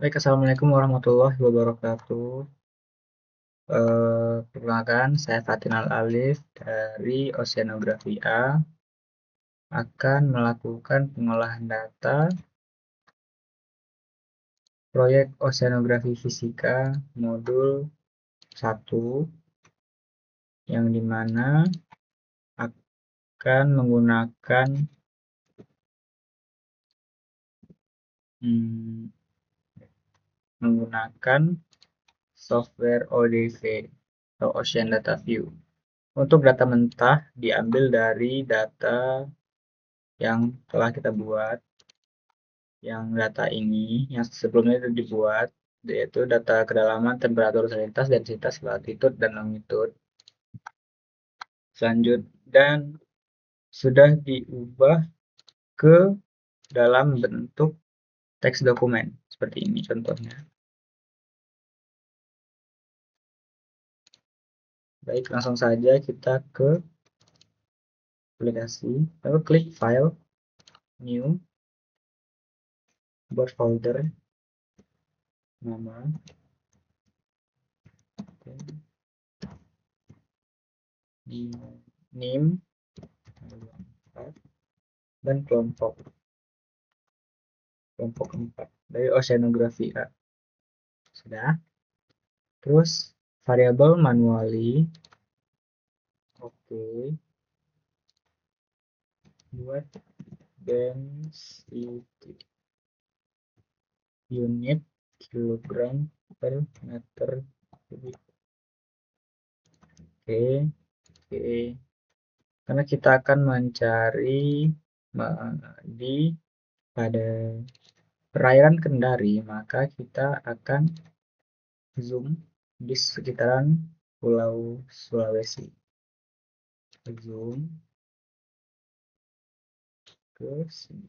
Baik, assalamualaikum warahmatullahi wabarakatuh. Perkenalkan, saya Fatin Al-Alif dari Oceanografi A akan melakukan pengolahan data proyek Oceanografi Fisika modul 1 yang dimana akan menggunakan software ODV atau Ocean Data View. Untuk data mentah diambil dari data yang telah kita buat. Yang data ini yang sebelumnya itu dibuat, yaitu data kedalaman, temperatur salinitas, densitas, latitude, dan longitude. Dan sudah diubah ke dalam bentuk teks dokumen seperti ini contohnya. Baik, langsung saja kita ke aplikasi, lalu klik file, new, buat folder, nama, name, dan kelompok 4 dari Oceanografi A. Sudah. Terus variabel manually, oke, buat density unit kilogram per meter kubik. Oke, karena kita akan mencari pada perairan Kendari, maka kita akan zoom di sekitaran Pulau Sulawesi. Zoom ke sini.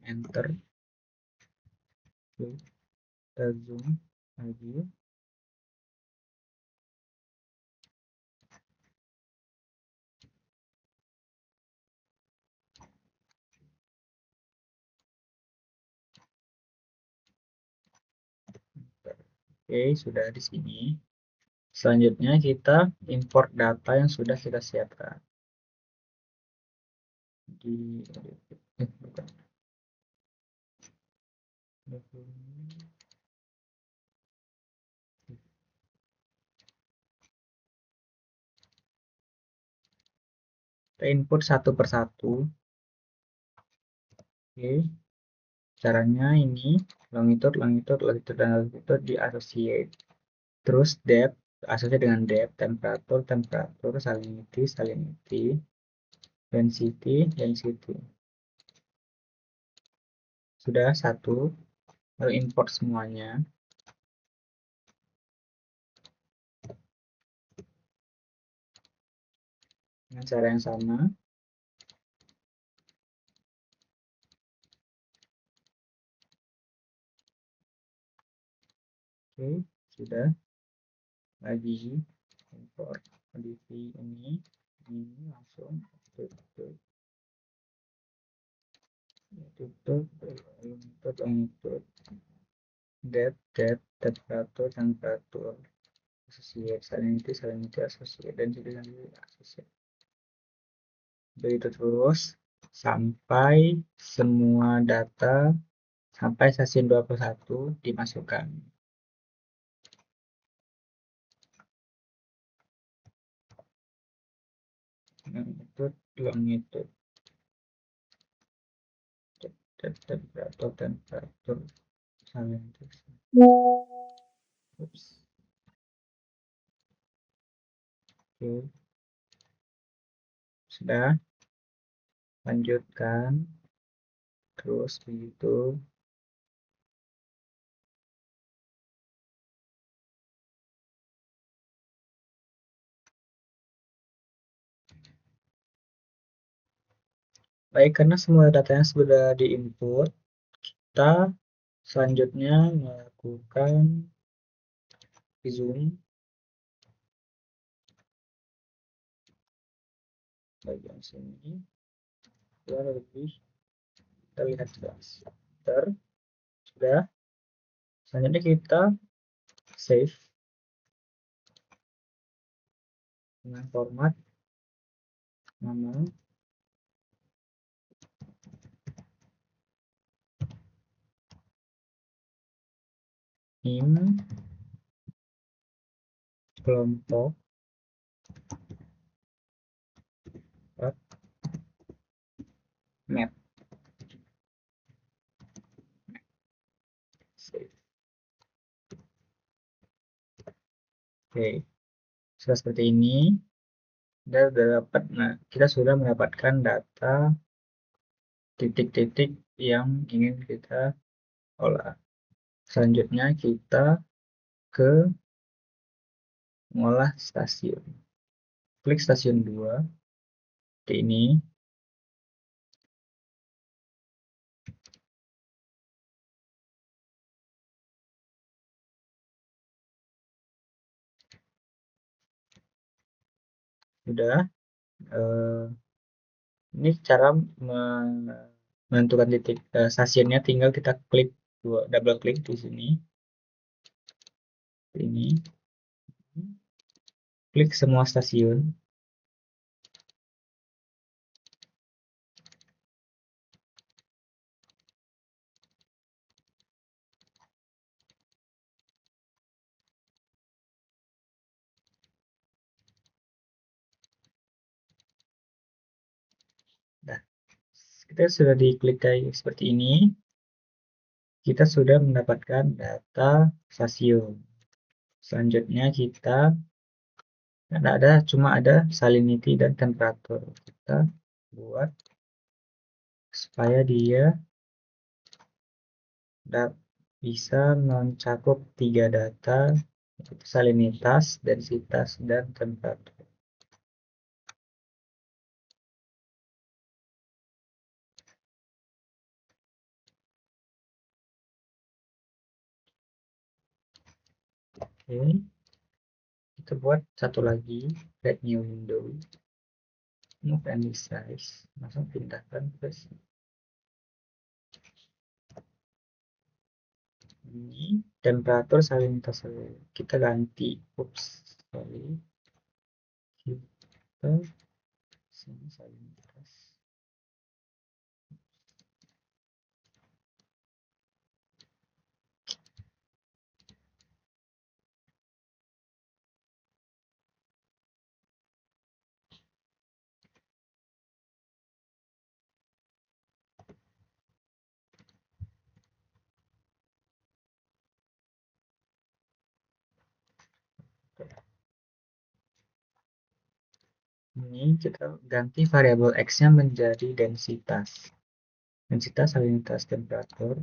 Enter. Kita zoom lagi. Oke, sudah di sini. Selanjutnya kita import data yang sudah kita siapkan. Kita input satu persatu. Oke, caranya ini longitude, dan latitude di associate. Terus depth, associate dengan depth, temperatur, salinity, density. Sudah satu, lalu import semuanya. Dengan cara yang sama. Oke, sudah. Lagi import ODV ini langsung tutup longitude, depth, temperatur, associate, salinity, associate, density, associate. Begitu terus sampai semua data sampai stasiun 21 dimasukkan. Longitude, temperatur, salinity. Oke. Sudah. Lanjutkan. Terus begitu. Baik, karena semua datanya sudah diinput, kita Selanjutnya melakukan zoom bagian sini biar lebih terlihat jelas. Sudah. Selanjutnya kita save dengan format nama in kelompok map. Save. Oke, sudah seperti ini. Kita sudah mendapatkan data titik-titik yang ingin kita olah. Selanjutnya kita ke mengolah stasiun. Klik stasiun 2 seperti ini. Sudah. Ini cara menentukan titik stasiunnya, tinggal kita klik double klik di sini. Ini klik semua stasiun. Nah, kita sudah diklik kayak seperti ini. Kita sudah mendapatkan data stasiun. Selanjutnya kita cuma ada salinity dan temperatur. Kita buat supaya dia bisa mencakup 3 data, yaitu salinitas, densitas, dan temperatur. Oke, kita buat satu lagi, create new window, move and resize, langsung pindahkan ke sini. Ini temperatur salinitas kita ganti, sorry, kita sini salinitas. Ini kita ganti variabel X-nya menjadi densitas. Densitas salinitas temperatur.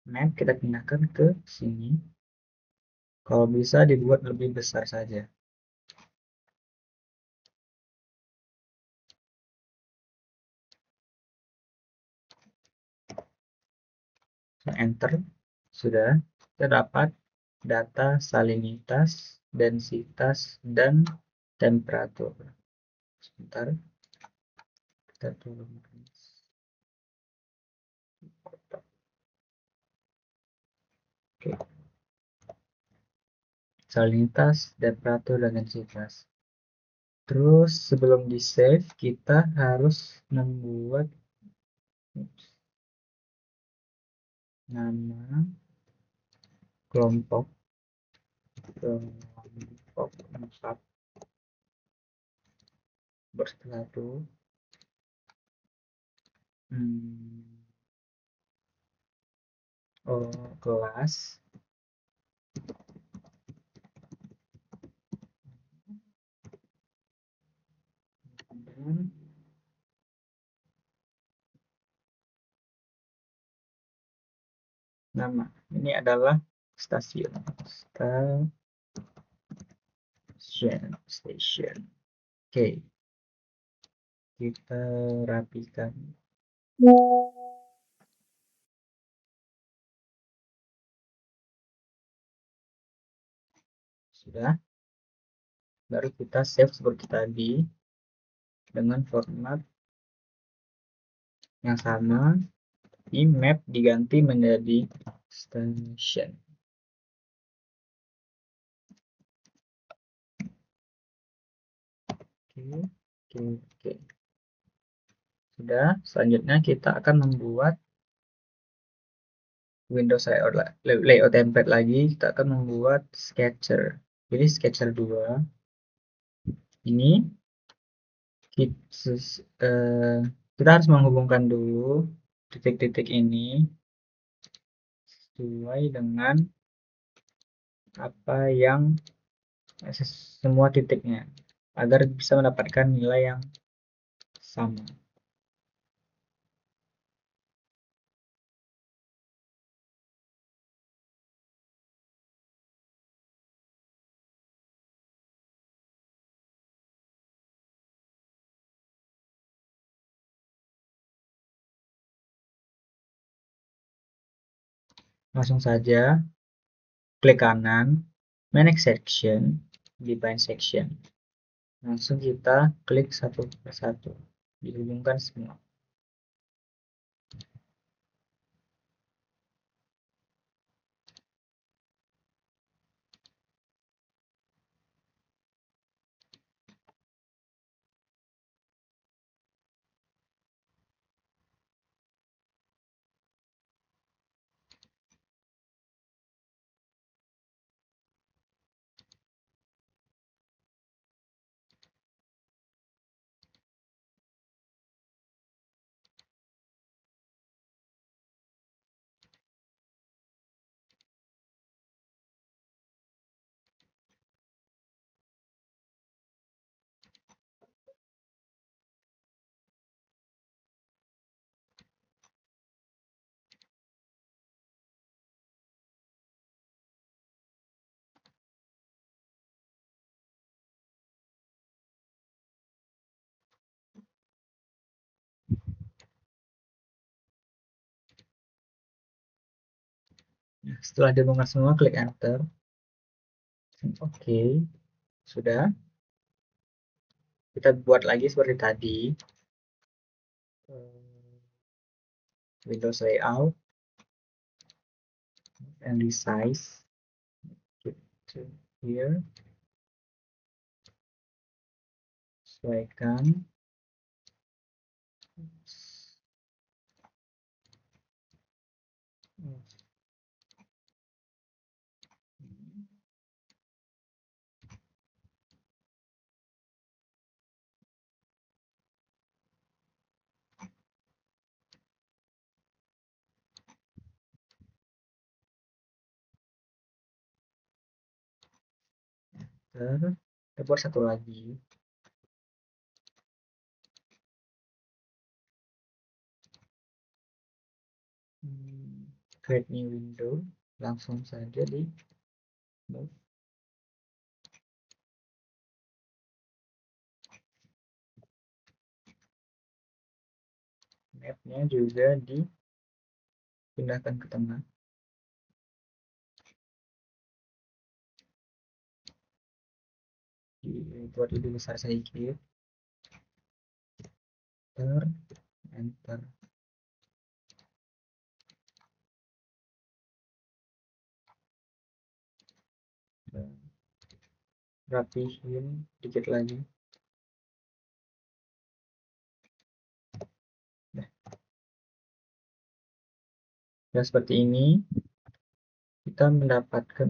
Map kita pindahkan ke sini. Kalau bisa dibuat lebih besar saja. Enter. Sudah. Kita dapat data salinitas, densitas, dan temperatur. Sebentar. Kita turunkan. Oke. Salinitas, temperatur, dan densitas. Terus sebelum di save kita harus membuat nama kelompok 4 bersatu kelas nama. Ini adalah stasiun. Station. Oke. Kita rapikan. Sudah, baru kita save seperti tadi dengan format yang sama. Di map diganti menjadi station. Oke. Sudah, selanjutnya kita akan membuat Windows layout template lagi. Kita akan membuat sketcher. Jadi sketcher 2 ini kita harus menghubungkan dulu titik-titik ini sesuai dengan apa yang semua titiknya agar bisa mendapatkan nilai yang sama. Langsung saja klik kanan, manage section, define section. Langsung kita klik satu persatu, dihubungkan semua. Setelah dibongkar semua, klik enter. Oke, sudah. Kita buat lagi seperti tadi. Windows layout and resize to here. Sesuaikan. Kita buat satu lagi. Create new window, langsung saja di move. Mapnya juga dipindahkan ke tengah. Dibuat lebih besar sedikit. Enter. Rapihin dikit lagi. Dan seperti ini kita mendapatkan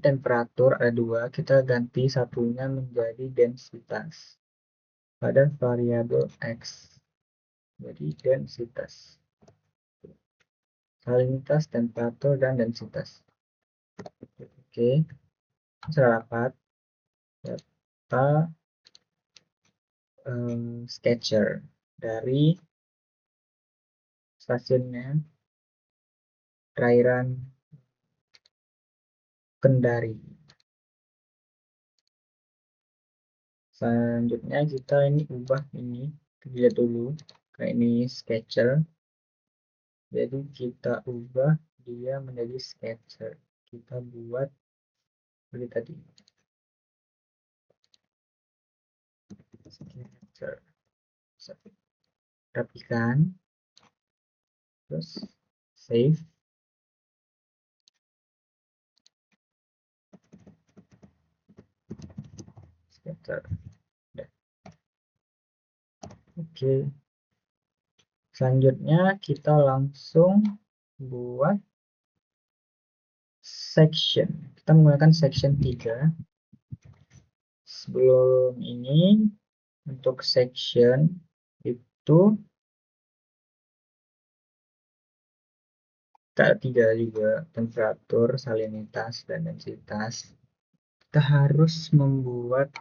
temperatur ada dua, kita ganti satunya menjadi densitas pada variabel x. Jadi densitas, salinitas, temperatur, dan densitas. Oke, sudah dapat data sketcher dari stasiunnya perairan Kendari. Selanjutnya kita ini ubah ini, lihat dulu kayak ini sketcher. Jadi kita ubah dia menjadi sketcher. Kita buat seperti tadi. Sketcher. Rapikan. Terus save. Sketcher. Oke. Selanjutnya kita langsung buat section. Kita menggunakan section 3. Sebelum ini untuk section itu tidak juga temperatur, salinitas, dan densitas. Kita harus membuat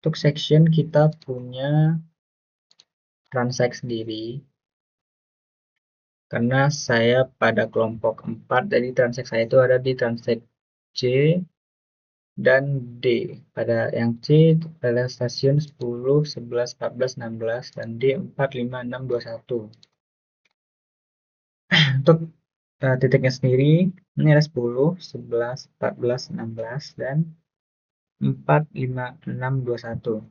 untuk section kita punya transect sendiri. Karena saya pada kelompok 4, jadi transect saya itu ada di transect C dan D. Pada yang C pada stasiun 10, 11, 14, 16, dan D 4, 5, 6, 2, 1. Untuk titiknya sendiri, ini ada 10, 11, 14, 16, dan 4, 5, 6, 2, 1.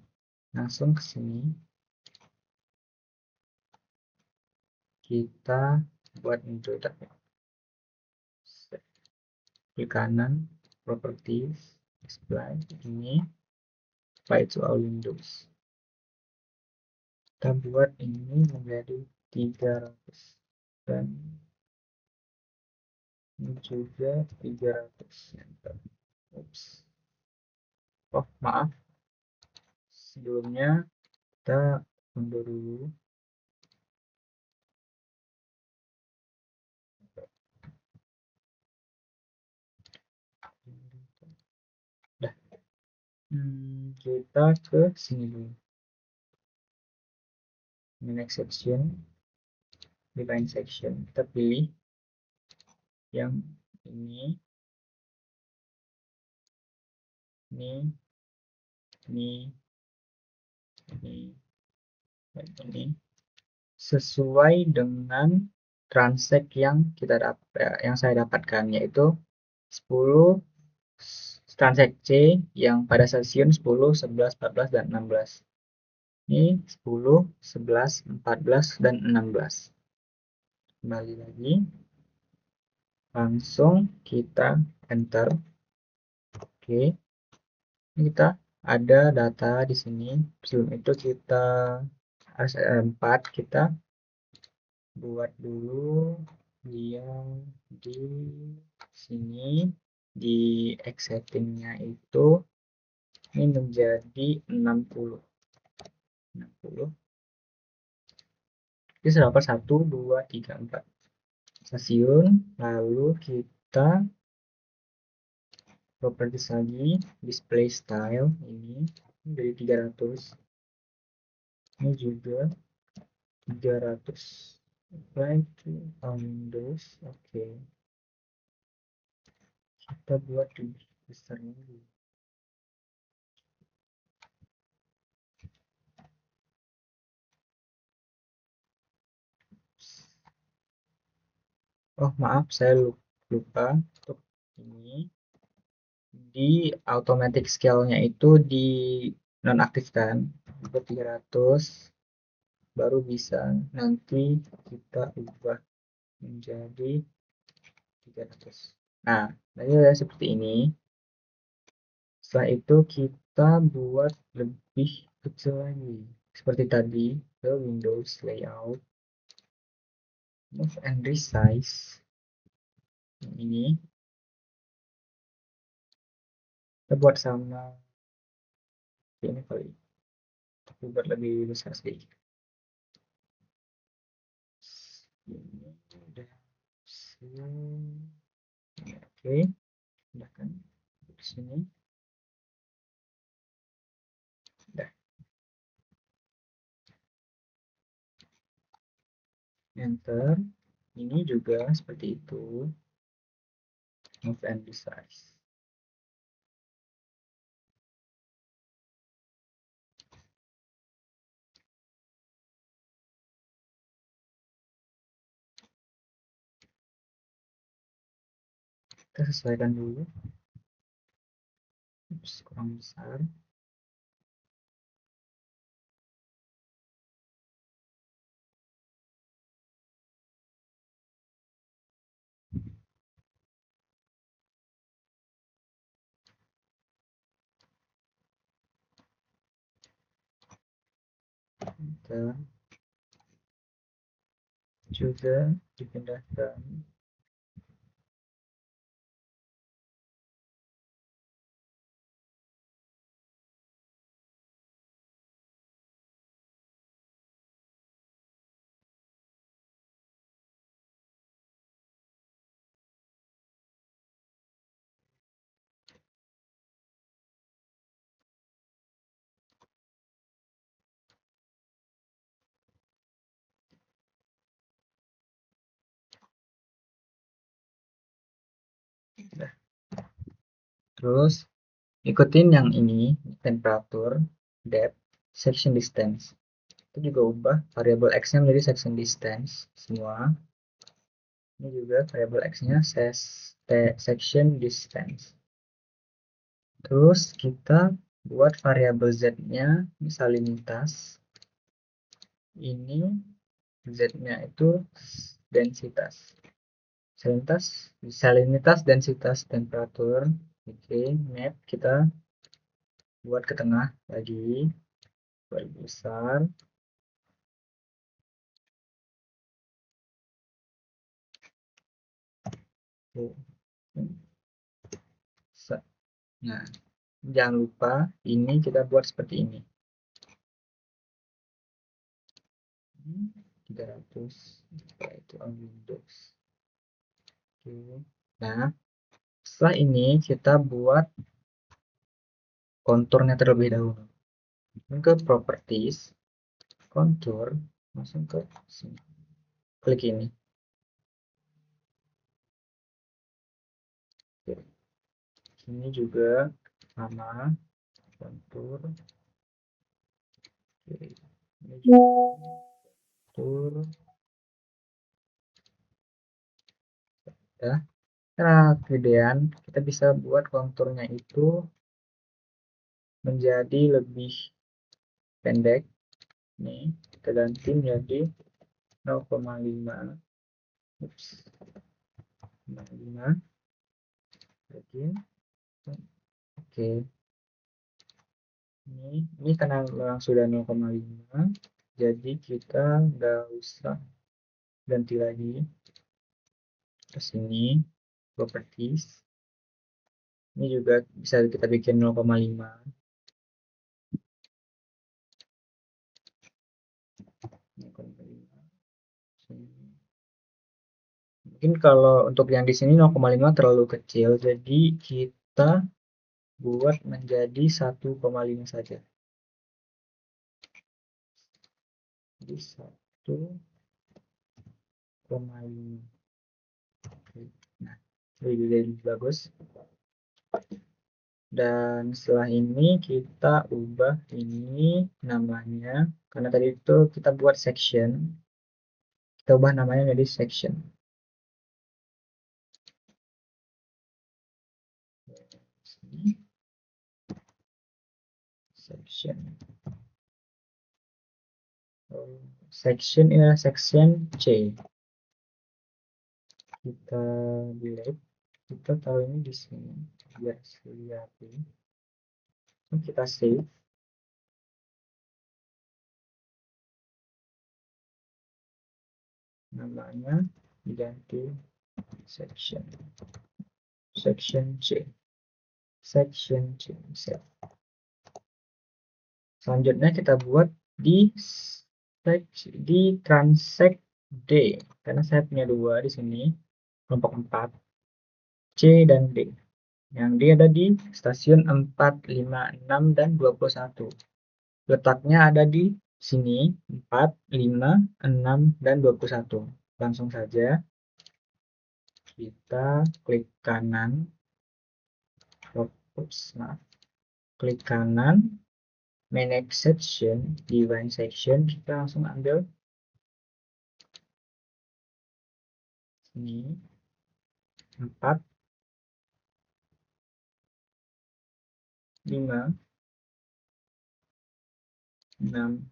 Langsung ke sini. Kita buat untuk klik kanan, properties, display, ini, apply to all windows. Kita buat ini menjadi 300 dan ini juga 300. Enter. Oops. Oh, maaf. Sebelumnya kita mundur dulu. Dah. Kita ke sini dulu. Next section, define section. Kita pilih yang ini, dan ini sesuai dengan transect yang kita dapat, yang saya dapatkan, yaitu 10 transect C yang pada stasiun 10, 11, 14, dan 16. Ini 10, 11, 14, dan 16. Kembali lagi. Langsung kita enter. Oke. Ini kita ada data di sini. Sebelum itu kita harus 4, kita buat dulu dia di sini, di settingnya itu ini menjadi 60. Ini sudah 1, 2, 3, 4 stasiun. Lalu kita properties lagi, display style ini dari 300. Ini juga 300. Apply to Windows. Oke. Kita buat lebih besar lagi. Oh, maaf, saya lupa untuk ini. Di automatic scale-nya itu di nonaktifkan. Untuk 300 baru bisa nanti kita ubah menjadi 300. Nah, nanti ada seperti ini. Setelah itu kita buat lebih kecil lagi. Seperti tadi, ke Windows Layout, Move and Resize. Ini kita buat sama ini kali. Tapi buat lebih besar sedikit. Ini udah oke, udah kan di sini. Udah. Enter. Ini juga seperti itu. Move and Resize. Kita sesuaikan dulu. Ups, kurang besar. Kita juga dipindahkan terus ikutin yang ini, temperatur, depth, section distance. Itu juga ubah variabel x-nya menjadi section distance semua. Ini juga variabel x-nya section distance. Terus kita buat variabel z-nya salinitas. Ini z-nya itu densitas. Salinitas, densitas, temperatur. Oke, map kita buat ke tengah lagi, buat besar. Nah, jangan lupa ini kita buat seperti ini. 300 itu on Windows. Oke. Nah, setelah ini kita buat konturnya terlebih dahulu. Ke properties, kontur, langsung ke sini. Klik ini. Oke. Ini juga sama kontur. Oke. Ini juga kontur. Ya. Nah, kemudian kita bisa buat konturnya itu menjadi lebih pendek. Nih, kita ganti menjadi 0,5. Ups. 0,5 lagi. Oke. Ini karena memang sudah 0,5, jadi kita nggak usah ganti lagi. Ke sini, properties. Ini juga bisa kita bikin 0,5. Mungkin kalau untuk yang di sini 0,5 terlalu kecil, jadi kita buat menjadi 1,5 saja. Jadi 1,5. Nah, lebih bagus. Dan setelah ini kita ubah ini namanya, karena tadi itu kita buat section, kita ubah namanya menjadi section. Section. Section ini adalah section C. Kita delete, kita taruh ini di sini biar lihat. Kita save. Namanya diganti section. Section C. Section C. Selanjutnya kita buat di transact D, karena saya punya dua di sini, kelompok 4, C dan D. Yang D ada di stasiun 4, 5, 6, dan 21. Letaknya ada di sini, 4, 5, 6, dan 21. Langsung saja kita klik kanan, klik kanan, manage section, define section, kita langsung ambil ini 4, 5, 6,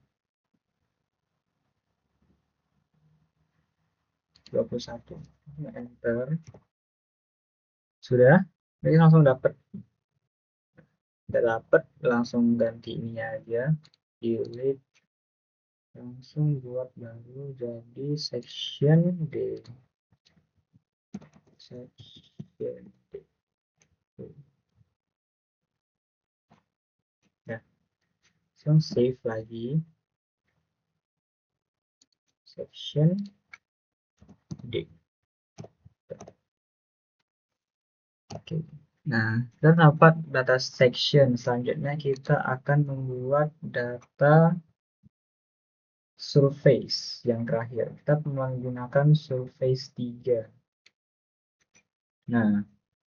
21. Enter. Sudah? Jadi langsung dapat. Udah dapat, langsung ganti ini aja. Delete. Langsung buat baru jadi section D. Section D. Ya, langsung save lagi. Section D. Oke. Nah, kita dapat data section. Selanjutnya kita akan membuat data surface yang terakhir. Kita menggunakan surface 3. Nah,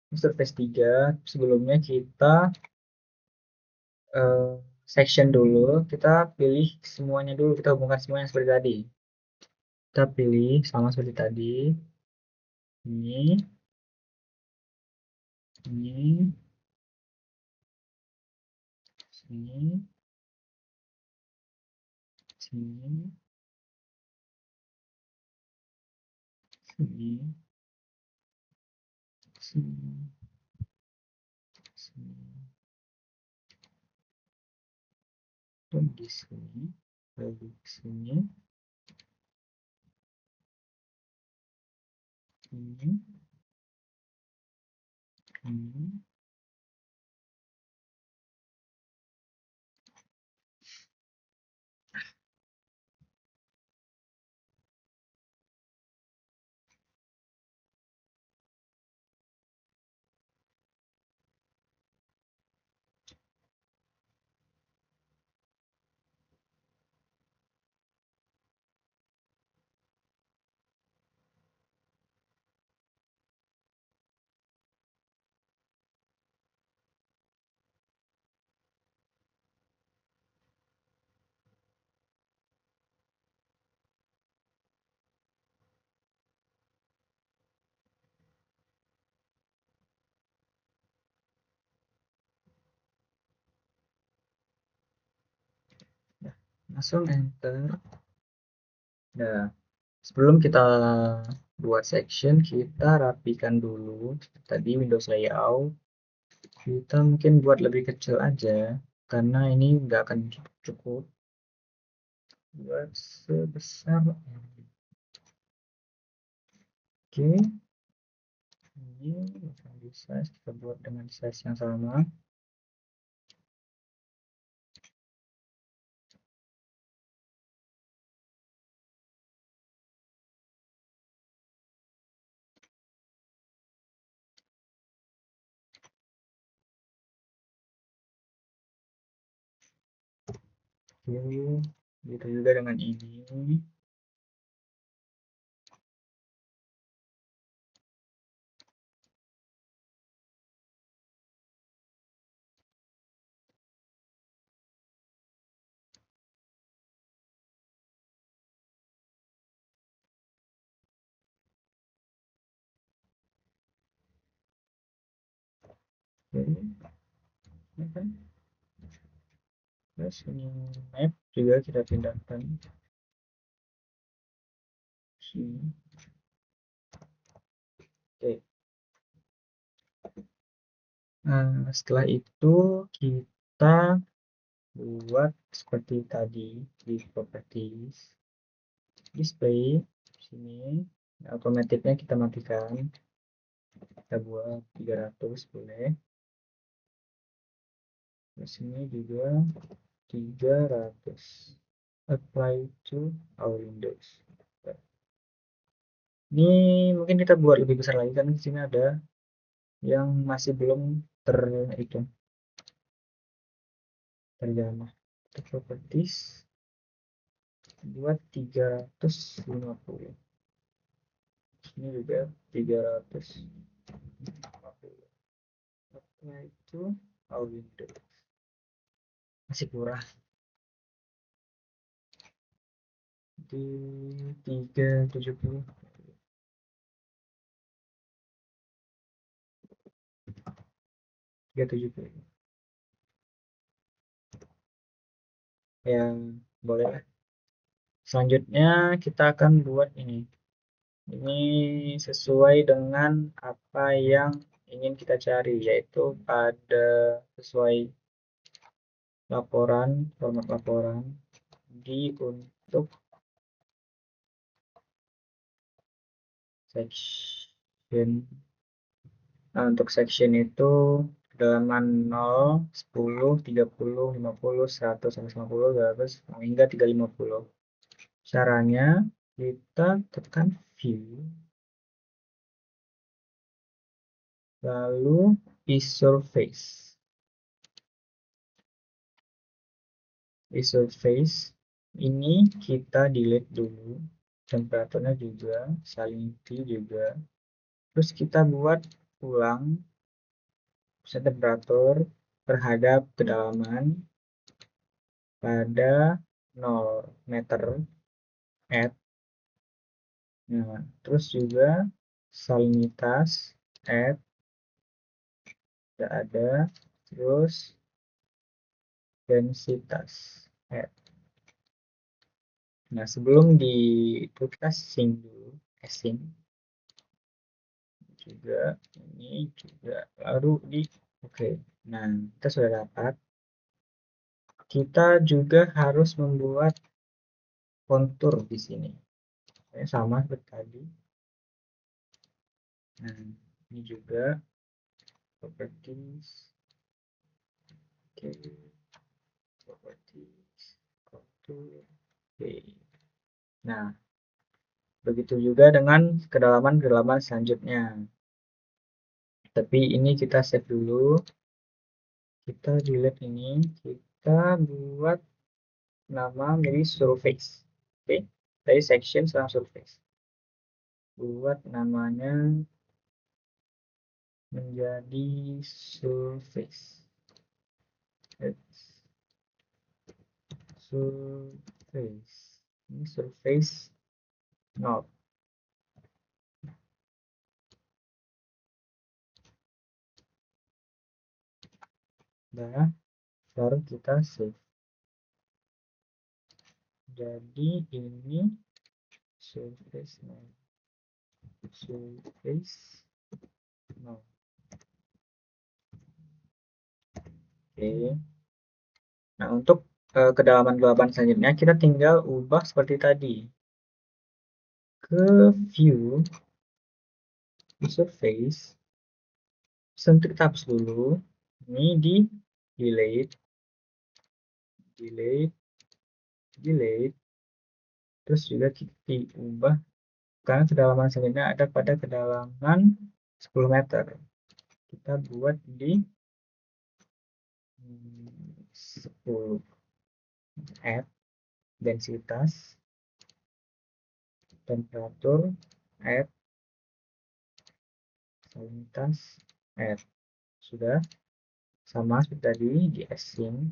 surface 3 sebelumnya kita section dulu. Kita pilih semuanya dulu. Kita hubungkan semuanya seperti tadi. Kita pilih sama seperti tadi. Ini, ini, sini, sini, sini, sini, sini, dan di sini, lalu di sini, ini, ini, nah, langsung enter. Nah, sebelum kita buat section, kita rapikan dulu. Tadi Windows Layout, kita mungkin buat lebih kecil aja, karena ini nggak akan cukup. Buat sebesar ini. Oke, ini akan bisa kita buat dengan size yang sama. Oke, gitu juga dengan ini. Oke, ya kan? Terus ini map juga kita pindahkan sini. Oke. Nah, setelah itu kita buat seperti tadi di properties display sini. Automaticnya kita matikan, kita buat 300 boleh. Di sini juga 300. Apply to our windows. Ini mungkin kita buat lebih besar lagi, kan di sini ada yang masih belum itu terjamah. Properties buat 350. Ini juga 350. Nah, itu our windows masih kurang di 370. 370. Ya, boleh. Selanjutnya kita akan buat ini. Ini sesuai dengan apa yang ingin kita cari, yaitu pada sesuai laporan, format laporan di untuk section. Nah, untuk section itu kedalaman 0, 10, 30, 50, 100, 150, 200, hingga 350. Caranya kita tekan view, lalu isurface. Isurface ini kita delete dulu, temperaturnya juga, salinity juga. Terus kita buat ulang temperatur terhadap kedalaman pada 0 meter at. Nah, terus juga salinitas at tidak ada, terus densitas at. Nah, sebelum itu kita sync dulu, async juga, ini juga, lalu di oke. Nah, kita sudah dapat. Kita juga harus membuat kontur di sini. Sama seperti tadi. Nah, ini juga properties. Oke, properties, kontur. Oke. Nah, begitu juga dengan kedalaman-kedalaman selanjutnya. Tapi ini kita save dulu. Kita delete ini. Kita buat nama menjadi surface. Oke, dari section sekarang surface. Buat namanya menjadi surface. Surface. Ini surface node. Nah, baru kita save. Jadi ini surface node. Surface node. Oke. Nah, untuk kedalaman-kedalaman selanjutnya kita tinggal ubah seperti tadi. Ke view surface. Untuk kita hapus dulu. Ini di delete. Delete. Terus juga kita ubah karena kedalaman selanjutnya ada pada kedalaman 10 meter. Kita buat di 10 at densitas temperatur at salinitas at. Sudah sama seperti tadi di async.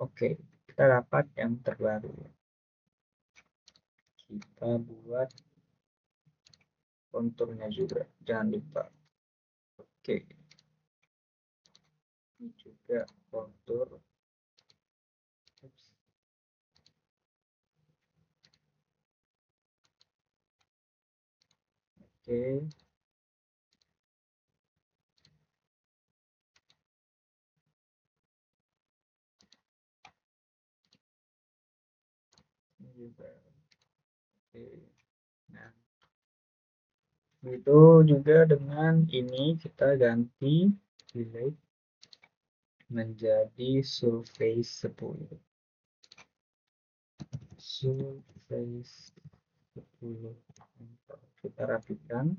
Oke, kita dapat yang terbaru. Kita buat konturnya juga, jangan lupa. Oke, ini juga kontur. Oke, ini juga. Oke, nah itu juga dengan ini kita ganti delete menjadi surface 10. Surface 10. Kita rapikan.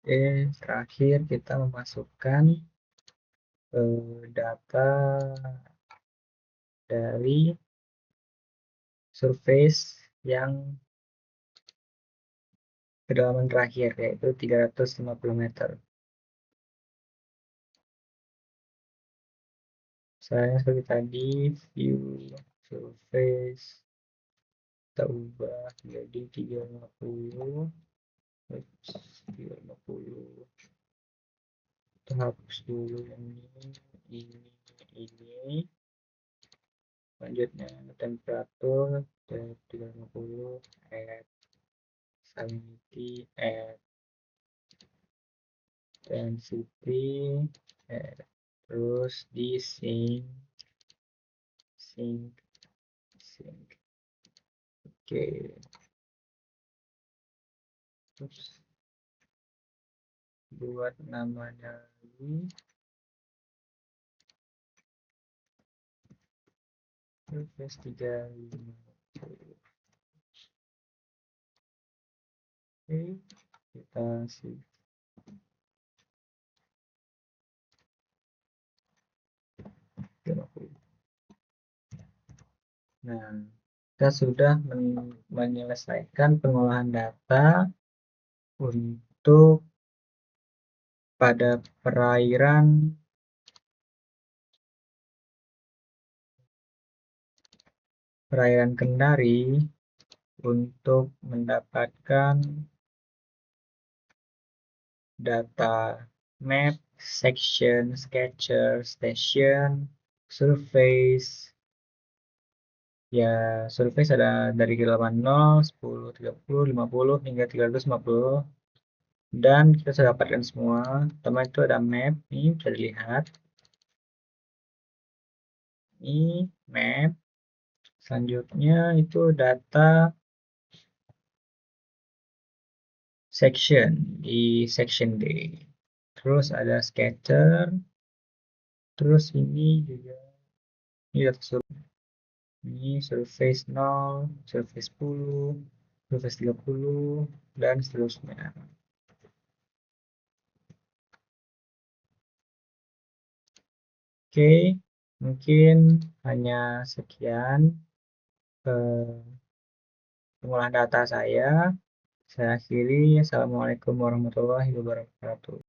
Terakhir kita memasukkan data dari surface yang kedalaman terakhir, yaitu 350 meter. Misalnya seperti tadi, view surface kita ubah jadi 350. 350. Kita hapus dulu yang ini. Selanjutnya temperatur 350, add salinity, add density, terus di sync. Oke. Terus buat namanya lagi, surface 350. Oke, kita sih. Nah, kita sudah menyelesaikan pengolahan data untuk pada perairan Kendari untuk mendapatkan data map, section, sketcher, station, surface. Ya, surface ada dari kedalaman 0, 10, 30, 50, hingga 350. Dan kita sudah dapatkan semua. Pertama itu ada map, ini bisa dilihat. Ini map. Selanjutnya itu data section di section D. Terus ada scatter. Terus ini juga ini data surface. Ini surface 0, surface 10, surface 30, dan seterusnya. Oke, mungkin hanya sekian pengolahan data saya. Saya akhiri. Assalamualaikum warahmatullahi wabarakatuh.